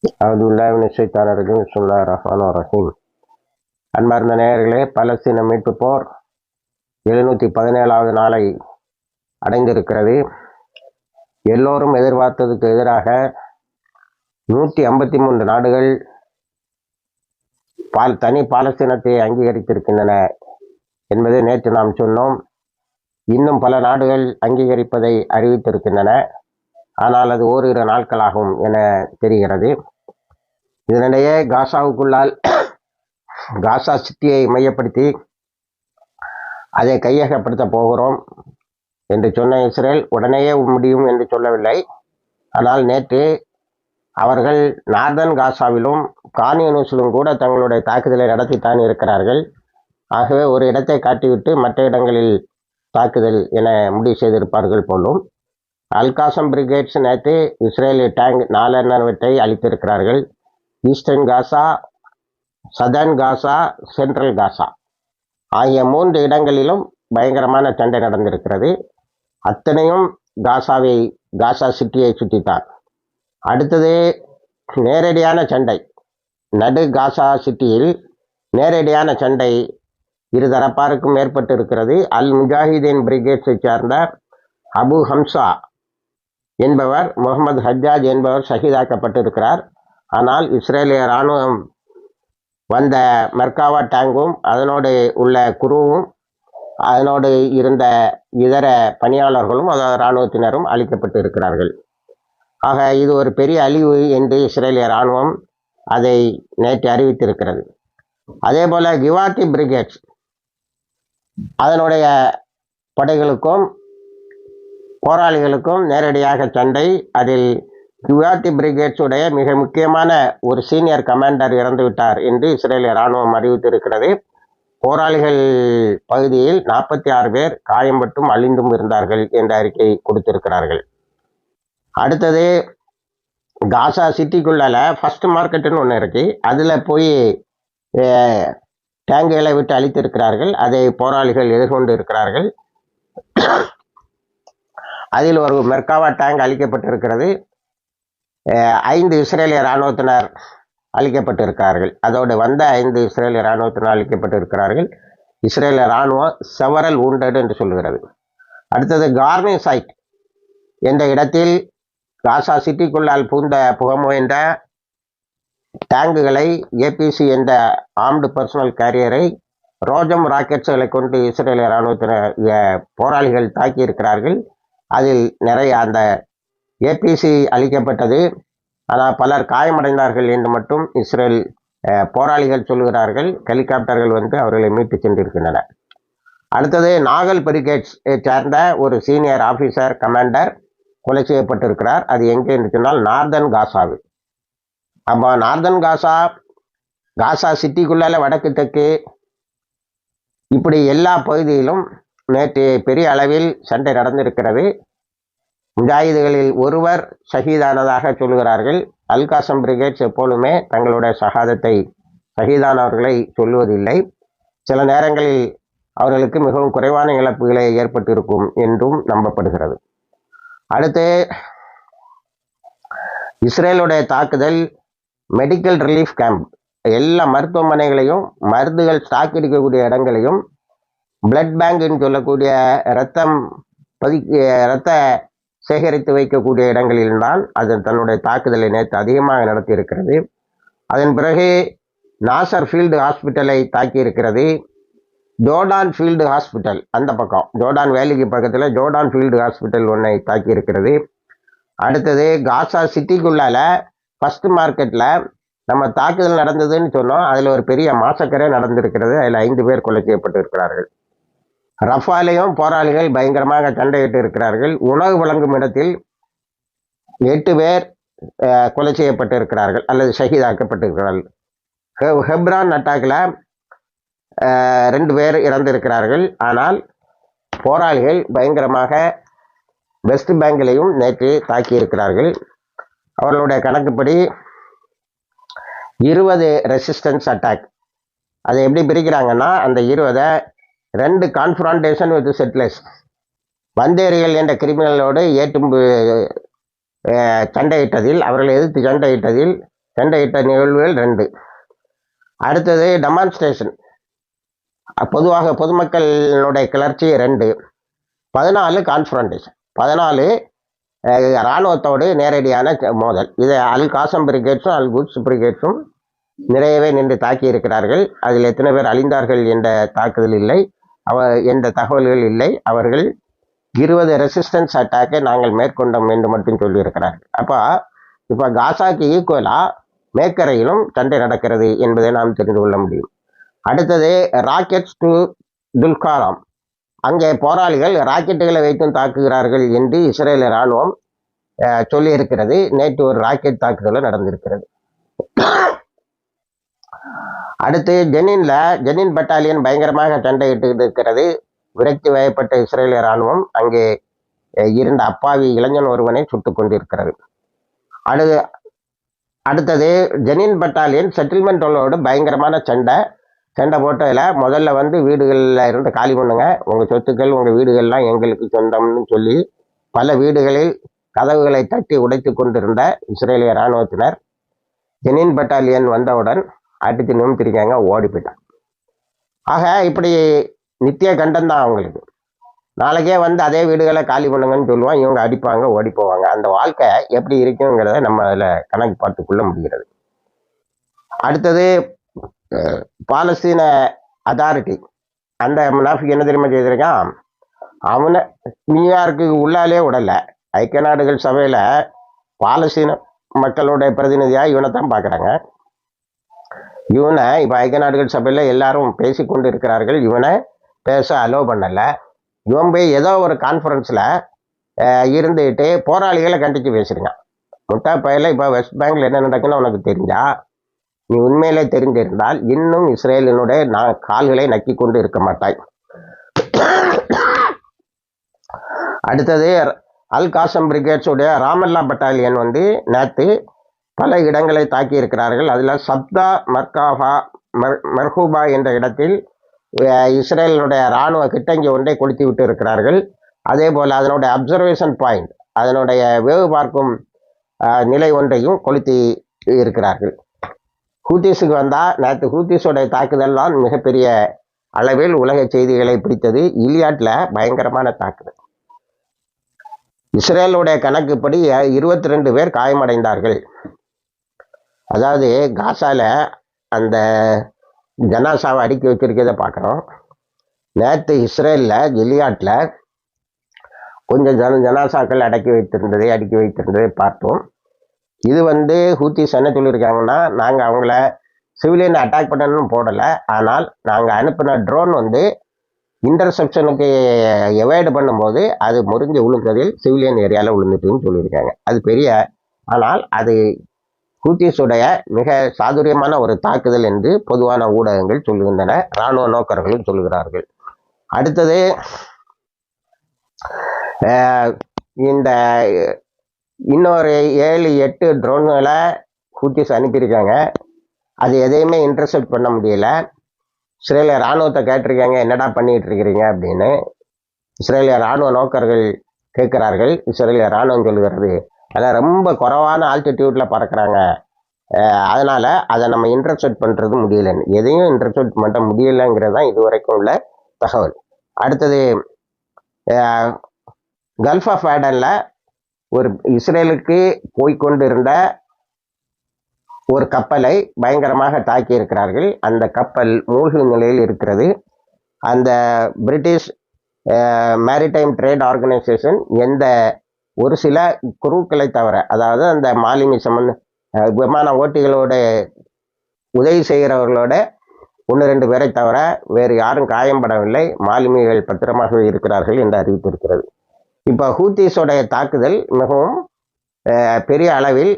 ரஹீம். அன்பார்ந்த நேயர்களே, பலஸ்தீன மீட்பு போர் 717வது நாளை அடைந்திருக்கிறது. எல்லோரும் எதிர்பார்த்ததுக்கு எதிராக 153 நாடுகள் தனி பாலஸ்தீனத்தை அங்கீகரித்திருக்கின்றன என்பதை நேற்று நாம் சொன்னோம். இன்னும் பல நாடுகள் அங்கீகரிப்பதை அறிவித்திருக்கின்றன. ஆனால் அது ஓரிரு நாட்களாகும் என தெரிகிறது. இதனிடையே காசாவுக்குள்ளால் காசா சிட்டியை மையப்படுத்தி அதை கையகப்படுத்த போகிறோம் என்று சொன்ன இஸ்ரேல் உடனேயே முடியும் என்று சொல்லவில்லை. ஆனால் நேற்று அவர்கள் நார்தன் காசாவிலும் கான் யூனிஸிலும் கூட தங்களுடைய தாக்குதலை நடத்தித்தான் இருக்கிறார்கள். ஆகவே ஒரு இடத்தை காட்டிவிட்டு மற்ற இடங்களில் தாக்குதல் என முடிவு செய்திருப்பார்கள் போலும். அல்காசம் பிரிகேட்ஸ் நேற்று இஸ்ரேலி டேங்க் 4 அளித்திருக்கிறார்கள். ஈஸ்டர்ன் காசா, சதர்ன் காசா, சென்ட்ரல் காசா ஆகிய 3 இடங்களிலும் பயங்கரமான சண்டை நடந்திருக்கிறது. அத்தனையும் காசா சிட்டியை சுற்றித்தான். அடுத்தது நேரடியான சண்டை, நடு காசா சிட்டியில் நேரடியான சண்டை இருதரப்பாருக்கும் ஏற்பட்டு இருக்கிறது. அல் முஜாஹிதீன் பிரிகேட்ஸை சார்ந்த அபு ஹம்சா என்பவர், முகமது ஹஜ்ஜாஜ் என்பவர் ஷஹீதாக்கப்பட்டிருக்கிறார். ஆனால் இஸ்ரேலிய இராணுவம் வந்த மெர்காவா டேங்கும் அதனோடு உள்ள குருவும் அதனோடு இருந்த இதர பணியாளர்களும் அதாவது இராணுவத்தினரும் அளிக்கப்பட்டு இருக்கிறார்கள். ஆக இது ஒரு பெரிய அழிவு என்று இஸ்ரேலிய இராணுவம் அதை நேற்று அறிவித்திருக்கிறது. அதே போல கிவாத்தி பிரிகேட்ஸ் அதனுடைய படைகளுக்கும் போராளிகளுக்கும் நேரடியாக சண்டை. அதில் கிவாத்தி பிரிகேட்ஸுடைய மிக முக்கியமான ஒரு சீனியர் கமாண்டர் இறந்துவிட்டார் என்று இஸ்ரேலிய இராணுவம் அறிவித்திருக்கிறது. போராளிகள் பகுதியில் 46 பேர் காயம்பட்டும் அழிந்தும் இருந்தார்கள் என்ற அறிக்கை கொடுத்திருக்கிறார்கள். அடுத்தது காசா சிட்டிக்குள்ளால ஃபர்ஸ்ட் மார்க்கெட்டுன்னு ஒன்று இருக்கு. அதில் போய் டேங்குகளை விட்டு அழித்திருக்கிறார்கள். அதை போராளிகள் எதிர்கொண்டு இருக்கிறார்கள். அதில் ஒரு மெர்காவா டேங்க் அழிக்கப்பட்டிருக்கிறது. 5 இஸ்ரேலிய இராணுவத்தினர் அழிக்கப்பட்டிருக்கிறார்கள். அதோடு வந்த 5 இஸ்ரேலிய இராணுவத்தினர் அழிக்கப்பட்டிருக்கிறார்கள். இஸ்ரேலிய இராணுவம் செவரல் வூண்டட் என்று சொல்கிறது. அடுத்தது கார்னி சைட் என்ற இடத்தில் காசா சிட்டிக்குள்ளால் புகமுயன்ற டேங்குகளை ஏபிசி என்ற ஆர்ம்டு பர்சனல் கேரியரை ரோஜம் ராக்கெட்ஸ்களை கொண்டு இஸ்ரேலிய இராணுவத்தினர் போராளிகள் தாக்கியிருக்கிறார்கள். அதில் நிறைய அந்த ஏபிசி அளிக்கப்பட்டது. ஆனால் பலர் காயமடைந்தார்கள் என்று மட்டும் இஸ்ரேல் போராளிகள் சொல்கிறார்கள். ஹெலிகாப்டர்கள் வந்து அவர்களை மீட்டு சென்றிருக்கின்றன. அடுத்தது நாகல் பிரிகேட்ஸ் சார்ந்த ஒரு சீனியர் ஆஃபீஸர் கமாண்டர் கொலை செய்யப்பட்டிருக்கிறார். அது எங்கே என்று சொன்னால் நார்தன் காசாவில். அப்போ நார்தன் காசா சிட்டிக்குள்ளால வடக்கு தெற்கு இப்படி எல்லா பகுதியிலும் நேற்று பெரிய அளவில் சண்டை நடந்திருக்கிறது. முஜாஹிதுகளில் ஒருவர் ஷஹீதானதாக சொல்கிறார்கள். அல்காசம் பிரிகேட்ஸ் எப்போதுமே தங்களுடைய ஷஹீதானவர்களை சொல்லுவதில்லை. சில நேரங்களில் அவர்களுக்கு மிகவும் குறைவான இழப்புகளை ஏற்பட்டிருக்கும் என்றும் நம்பப்படுகிறது. அடுத்து இஸ்ரேலுடைய தாக்குதல் மெடிக்கல் ரிலீஃப் கேம்ப், எல்லா மருத்துவமனைகளையும் மருந்துகள் ஸ்டாக் இருக்கக்கூடிய இடங்களையும் பிளட் பேங்க்னு சொல்லக்கூடிய இரத்த சேகரித்து வைக்கக்கூடிய இடங்களில்தான் அது தன்னுடைய தாக்குதலை நேற்று அதிகமாக நடத்தி இருக்கிறது. அதன் பிறகு நாசர் ஃபீல்டு ஹாஸ்பிட்டலை தாக்கி இருக்கிறது. ஜோர்டான் ஃபீல்டு ஹாஸ்பிட்டல், அந்த பக்கம் ஜோர்டான் வேலிக்கு பக்கத்தில் ஜோர்டான் ஃபீல்டு ஹாஸ்பிட்டல் ஒன்றை தாக்கி இருக்கிறது. அடுத்தது காசா சிட்டிக்குள்ளால ஃபர்ஸ்ட் மார்க்கெட்டில் நம்ம தாக்குதல் நடந்ததுன்னு சொன்னோம். அதில் ஒரு பெரிய மாசக்கரே நடந்திருக்கிறது. அதில் 5 பேர் கொலை செய்யப்பட்டு இருக்கிறார்கள். ரஃபாலையும் போராளிகள் பயங்கரமாக சண்டையிட்டு இருக்கிறார்கள். உணவு வழங்கும் இடத்தில் 8 பேர் கொலை செய்யப்பட்டு இருக்கிறார்கள் அல்லது ஷஹீதாக்கப்பட்டிருக்கிறார்கள். ஹெப்ரான் அட்டாக்கில் 2 பேர் இறந்திருக்கிறார்கள். ஆனால் போராளிகள் பயங்கரமாக வெஸ்ட் பேங்கிலையும் நேற்று தாக்கியிருக்கிறார்கள். அவர்களுடைய கணக்குப்படி 20 ரெசிஸ்டன்ஸ் அட்டாக். அதை எப்படி பிரிக்கிறாங்கன்னா, அந்த 20 2 கான்ஃபரண்டேஷன் வித் செட்டிலர்ஸ், வந்தேரிகள் என்ற கிரிமினலோடு சண்டையிட்டதில், அவர்களை எதிர்த்து சண்டையிட்டதில் சண்டையிட்ட நிகழ்வுகள் 2. அடுத்தது டெமான்ஸ்ட்ரேஷன், பொதுவாக பொதுமக்களுடைய கிளர்ச்சி 2. 14 கான்ஃபரண்டேஷன், 14 இராணுவத்தோடு நேரடியான மோதல். இதை அல் காசம் பிரிகேட்ஸும் அல் குட்ஸ் பிரிகேட்ஸும் நிறையவே நின்று தாக்கி இருக்கிறார்கள். அதில் எத்தனை பேர் அழிந்தார்கள் என்ற தாக்குதல் இல்லை, எந்த தகவல்கள் இல்லை. அவர்கள் 20 ரெசிஸ்டன்ஸ் அட்டாக்கை நாங்கள் மேற்கொண்டோம் என்று மட்டும் சொல்லியிருக்கிறார்கள். இப்போ காசாக்கு ஈக்குவலாக மேக்கரையிலும் சண்டை நடக்கிறது என்பதை நாம் தெரிந்து கொள்ள முடியும். அடுத்தது ராக்கெட்ஸ் டு துல்காராம், அங்கே போராளிகள் ராக்கெட்டுகளை வைத்தும் தாக்குகிறார்கள் என்று இஸ்ரேல் இராணுவம் சொல்லியிருக்கிறது. நேற்று ஒரு ராக்கெட் தாக்குதலும் நடந்திருக்கிறது. அடுத்து ஜெனின் பட்டாலியன் பயங்கரமாக சண்டையிட்டு இருக்கிறது. விரக்தி வயப்பட்ட இஸ்ரேல் இராணுவம் அங்கே 2 அப்பாவி இளைஞன் ஒருவனை சுட்டுக் கொண்டிருக்கிறது. அடுத்தது ஜெனின் பட்டாலியன் செட்டில்மெண்ட்டோடு பயங்கரமான சண்டை போட்டதில் முதல்ல வீடுகளில் இருந்து காலி பண்ணுங்க, உங்கள் சொத்துக்கள் உங்கள் வீடுகள்லாம் எங்களுக்கு சொந்தம்னு சொல்லி பல வீடுகளில் கதவுகளை தட்டி உடைத்து கொண்டிருந்த இஸ்ரேலிய இராணுவத்தினர் ஜெனின் பட்டாலியன் வந்தவுடன் அடித்து நிமித்திருக்காங்க, ஓடி போயிட்டாங்க. ஆக இப்படி நித்திய கண்டம் தான் அவங்களுக்கு. நாளைக்கே அதே வீடுகளை காலி பண்ணுங்கன்னு சொல்லுவான், இவங்க அடிப்பாங்க, ஓடி போவாங்க. அந்த வாழ்க்கை எப்படி இருக்குங்கிறத நம்ம அதில் கணக்கு பார்த்துக்கொள்ள முடிகிறது. அடுத்தது பாலஸ்தீன அத்தாரிட்டி, அந்த முனாஃபிக் என்ன தெரியுமா செய்திருக்கான், அவனை நியூயார்க்கு உள்ளாலே விடல. ஐக்கிய நாடுகள் சபையில் பாலஸ்தீன மக்களுடைய பிரதிநிதியாக இவனை தான் பார்க்குறாங்க. இவனை இப்போ ஐக்கிய நாடுகள் சபையில் எல்லாரும் பேசி கொண்டு இருக்கிறார்கள், இவனை பேச அலோவ் பண்ணலை. இவன் போய் ஏதோ ஒரு கான்ஃபரன்ஸில் இருந்துட்டு போராளிகளை கண்டித்து பேசுகிறான். முட்டா பயில இப்போ வெஸ்ட் பேங்கில் என்ன நடக்குன்னு உனக்கு தெரிஞ்சா, நீ உண்மையிலே தெரிந்திருந்தால் இன்னும் இஸ்ரேலினுடைய கால்களை நக்கி கொண்டு இருக்க மாட்டாய். அடுத்தது அல் காசம் பிரிகேட்ஸுடைய ராமல்லா பட்டாலியன் நேற்று பல இடங்களை தாக்கி இருக்கிறார்கள். அதில் சப்தா மர்ஹூபா என்ற இடத்தில் இஸ்ரேலினுடைய இராணுவ கிட்டங்கி ஒன்றை கொளுத்தி விட்டு இருக்கிறார்கள். அதே போல் அதனுடைய அப்சர்வேஷன் பாயிண்ட், அதனுடைய வேவு பார்க்கும் நிலை ஒன்றையும் கொளுத்தி இருக்கிறார்கள். ஹூத்திஸுக்கு வந்தால் நேற்று ஹூத்திஸோடைய தாக்குதல் தான் மிகப்பெரிய அளவில் உலக செய்திகளை பிடித்தது. இலியாட்டில் பயங்கரமான தாக்குதல். இஸ்ரேலுடைய கணக்குப்படி 22 பேர் காயமடைந்தார்கள். அதாவது காசால அந்த ஜனாசாவை அடுக்கி வச்சிருக்கிறத பார்க்குறோம். நேற்று இஸ்ரேலில் கிலியாட்டில் கொஞ்சம் ஜனாசாக்கள் அடுக்கி வைத்திருந்ததை பார்த்தோம். இது ஹூத்திஸ் என்ன சொல்லியிருக்காங்கன்னா, நாங்கள் அவங்கள சிவிலியனை அட்டாக் பண்ணணும்னு போடலை, ஆனால் நாங்கள் அனுப்பின ட்ரோன் இன்டர்செப்ஷனுக்கு எவாய்டு பண்ணும்போது அது முறிஞ்சு விழுந்ததில் சிவிலியன் ஏரியாவில் விழுந்துட்டுன்னு சொல்லியிருக்காங்க. அது பெரிய, ஆனால் அது ஹூத்திஸுடைய மிக சாதுரியமான ஒரு தாக்குதல் என்று பொதுவான ஊடகங்கள் சொல்லுகின்றன, இராணுவ நோக்கர்களும் சொல்லுகிறார்கள். அடுத்தது இந்த இன்னொரு 7-8 ட்ரோன்களை ஹூத்திஸ் அனுப்பியிருக்காங்க. அது எதையுமே இன்டர்செப்ட் பண்ண முடியல. இஸ்ரேலிய இராணுவத்தை கேட்டிருக்காங்க, என்னடா பண்ணிட்டு இருக்கிறீங்க அப்படின்னு. இஸ்ரேலிய இராணுவ நோக்கர்கள் கேட்குறார்கள். இஸ்ரேலிய இராணுவம் சொல்லுகிறது, அதெல்லாம் ரொம்ப குறைவான ஆல்டிடியூட்டில் பறக்கிறாங்க, அதனால் அதை நம்ம இன்டர்செப்ட் பண்ணுறது முடியலைன்னு. எதையும் இன்டர்செப்ட் பண்ண முடியலைங்கிறது தான் இதுவரைக்கும் உள்ள தகவல். அடுத்தது கல்ஃப் ஆஃப் ஏடனில் ஒரு இஸ்ரேலுக்கு போய்கொண்டு இருந்த ஒரு கப்பலை பயங்கரமாக தாக்கி இருக்கிறார்கள். அந்த கப்பல் மூழ்கும் நிலையில் இருக்கிறது. அந்த பிரிட்டிஷ் மேரிடைம் ட்ரேட் ஆர்கனைசேஷன் ஒரு சில குரூக்களை தவிர, அதாவது அந்த மாலுமி விமான ஓட்டிகளோட உதவி செய்கிறவர்களோட 1-2 பேரை தவிர வேறு யாரும் காயம்படவில்லை, மாலுமிகள் பத்திரமாக இருக்கிறார்கள் என்று அறிவித்திருக்கிறது. இப்போ ஹூத்திஸோடைய தாக்குதல் மிகவும் பெரிய அளவில்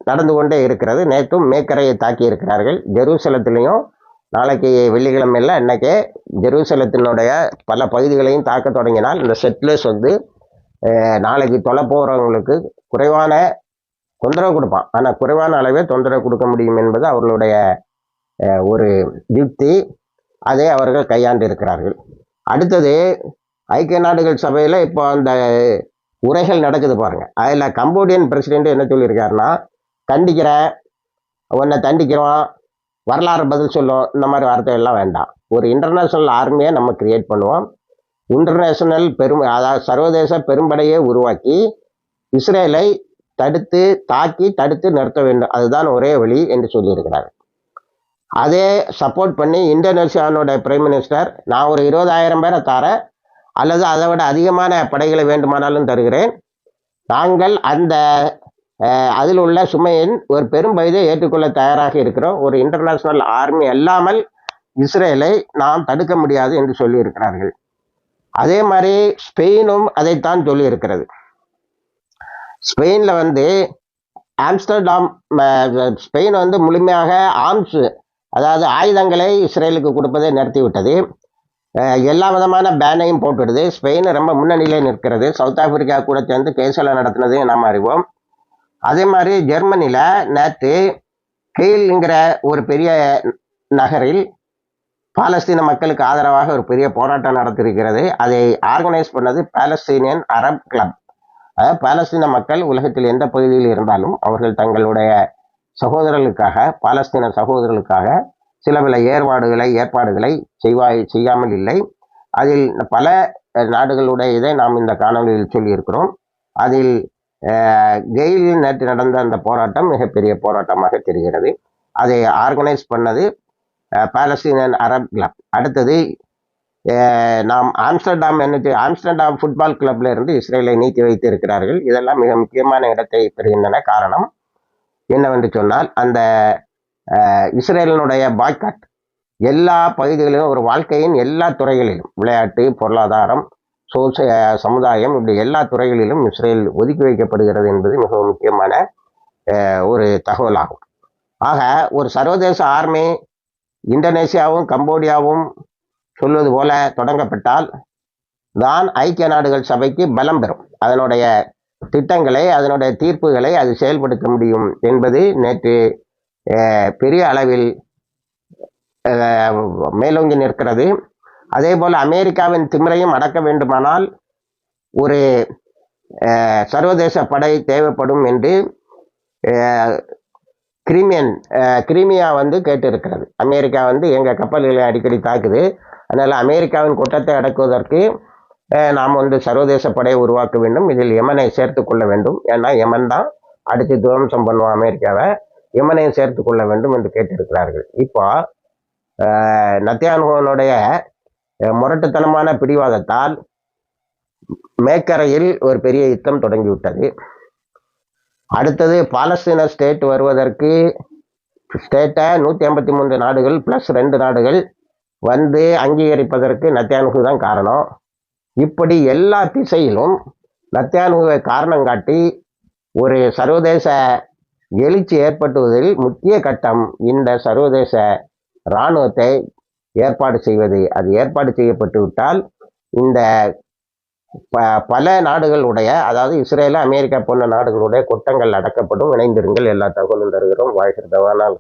நடந்து கொண்டே இருக்கிறது. நேற்றும் மேக்கரையை தாக்கி இருக்கிறார்கள். ஜெருசலத்திலையும் நாளைக்கு வெள்ளிக்கிழமையில் அன்னைக்கே ஜெருசலத்தினுடைய பல பகுதிகளையும் தாக்க தொடங்கினால் இந்த செட்லர்ஸ் நாளைக்கு தொலை போகிறவங்களுக்கு குறைவான தொந்தரவு கொடுப்பான், ஆனால் குறைவான அளவே தொந்தரவு கொடுக்க முடியும் என்பது அவர்களுடைய ஒரு யுக்தி. அதை அவர்கள் கையாண்டு இருக்கிறார்கள். அடுத்தது ஐக்கிய நாடுகள் சபையில் இப்போ அந்த உரைகள் நடக்குது பாருங்க. அதில் கம்போடியன் பிரசிடென்ட் என்ன சொல்லியிருக்காருன்னா, தண்டிக்கிறேன், உன்னை தண்டிக்கிறோம், வரலாறு பதில் சொல்லும், இந்த மாதிரி வார்த்தைகள்லாம் வேண்டாம். ஒரு இன்டர்நேஷ்னல் ஆர்மியை நம்ம கிரியேட் பண்ணுவோம். இன்டர்நேஷனல் அதாவது சர்வதேச பெரும்படையை உருவாக்கி இஸ்ரேலை தடுத்து நிறுத்த வேண்டும். அதுதான் ஒரே வழி என்று சொல்லியிருக்கிறார். அதே சப்போர்ட் பண்ணி இந்தோனேஷியாவோட பிரைம் மினிஸ்டர், நான் ஒரு 20,000 பேரை தரேன், அல்லது அதை விட அதிகமான படைகளை வேண்டுமானாலும் தருகிறேன், நாங்கள் அந்த அதில் உள்ள சுமையின் ஒரு பெரும் பகுதியை ஏற்றுக்கொள்ள தயாராக இருக்கிறோம், ஒரு இன்டர்நேஷனல் ஆர்மி அல்லாமல் இஸ்ரேலை நாம் தடுக்க முடியாது என்று சொல்லியிருக்கிறார்கள். அதே மாதிரி ஸ்பெயினும் அதைத்தான் சொல்லியிருக்கிறது. ஸ்பெயினில் ஆம்ஸ்டர்டாம் ஸ்பெயின் முழுமையாக ஆர்ம்ஸ், அதாவது ஆயுதங்களை இஸ்ரேலுக்கு கொடுப்பதை நிறுத்திவிட்டது. எல்லா விதமான பேனையும் போட்டுடுது. ஸ்பெயின் ரொம்ப முன்னணியிலே நிற்கிறது. சவுத் ஆப்பிரிக்கா கூட சேர்ந்து கேசல நடத்தினது நாம் அறிவோம். அதே மாதிரி ஜெர்மனியில் நேற்று கெயில்ங்கிற ஒரு பெரிய நகரில் பாலஸ்தீன மக்களுக்கு ஆதரவாக ஒரு பெரிய போராட்டம் நடத்தியிருக்கிறது. அதை ஆர்கனைஸ் பண்ணது பாலஸ்தீனியன் அரப் கிளப். பாலஸ்தீன மக்கள் உலகத்தில் எந்த பகுதியில் இருந்தாலும் அவர்கள் தங்களுடைய சகோதரர்களுக்காக, பாலஸ்தீன சகோதரர்களுக்காக சில பல ஏற்பாடுகளை செய்யாமல் இல்லை. அதில் பல நாடுகளுடைய இதை நாம் இந்த காணொலியில் சொல்லியிருக்கிறோம். அதில் கெயிலில் நேற்று நடந்த அந்த போராட்டம் மிகப்பெரிய போராட்டமாக தெரிகிறது. அதை ஆர்கனைஸ் பண்ணது பாலஸ்தீனியன் அரப் கிளப். அடுத்தது நாம் ஆம்ஸ்டர்டாம் ஃபுட்பால் கிளப்ல இருந்து இஸ்ரேலை நீக்கி வைத்து இருக்கிறார்கள். இதெல்லாம் மிக முக்கியமான இடத்தை பெறுகின்றன. காரணம் என்னவென்று சொன்னால், அந்த இஸ்ரேலினுடைய பாய்காட் எல்லா பகுதிகளிலும், ஒரு வாழ்க்கையின் எல்லா துறைகளிலும், விளையாட்டு, பொருளாதாரம், சமுதாயம், இப்படி எல்லா துறைகளிலும் இஸ்ரேல் ஒதுக்கி வைக்கப்படுகிறது என்பது மிகவும் முக்கியமான ஒரு தகவலாகும். ஆக ஒரு சர்வதேச ஆர்மி இந்தோனேசியாவும் கம்போடியாவும் சொல்வது போல தொடங்கப்பட்டால் தான் ஐக்கிய நாடுகள் சபைக்கு பலம் பெறும். அதனுடைய திட்டங்களை, அதனுடைய தீர்ப்புகளை அது செயல்படுத்த முடியும் என்பது நேற்று பெரிய அளவில் மேலோங்கி நிற்கிறது. அதே போல் அமெரிக்காவின் திமிரையும் அடக்க வேண்டுமானால் ஒரு சர்வதேச படை தேவைப்படும் என்று கிரீமியா கேட்டு இருக்கிறது. அமெரிக்கா எங்கள் கப்பல்களை அடிக்கடி தாக்குது, அதனால் அமெரிக்காவின் குற்றத்தை அடக்குவதற்கு நாம் சர்வதேச படையை உருவாக்க வேண்டும், இதில் யமனை சேர்த்து கொள்ள வேண்டும், ஏன்னா யமன் தான் அடித்து துவம்சம் பண்ணுவோம் அமெரிக்காவை, யமனையும் சேர்த்து கொள்ள வேண்டும் என்று கேட்டிருக்கிறார்கள். இப்போ நத்தியான்ஹுனுடைய முரட்டுத்தனமான பிடிவாதத்தால் மேற்கரையில் ஒரு பெரிய யுத்தம் தொடங்கிவிட்டது. அடுத்தது பாலஸ்தீன ஸ்டேட் வருவதற்கு ஸ்டேட்டை 153 நாடுகள் ப்ளஸ் 2 நாடுகள் அங்கீகரிப்பதற்கு நத்தியான்ஹு தான் காரணம். இப்படி எல்லா திசையிலும் நத்தியான்ஹுவை காரணம் காட்டி ஒரு சர்வதேச எழுச்சி ஏற்பட்டுவதில் முக்கிய கட்டம் இந்த சர்வதேச இராணுவத்தை ஏற்பாடு செய்வது. அது ஏற்பாடு செய்யப்பட்டு விட்டால் இந்த பல நாடுகளுடைய, அதாவது இஸ்ரேல், அமெரிக்கா போன்ற நாடுகளுடைய குற்றங்கள் அடக்கப்படும். இணைந்திருங்கள். எல்லா தகவலும் தருகிறோம். வாழ்கிறதவானால்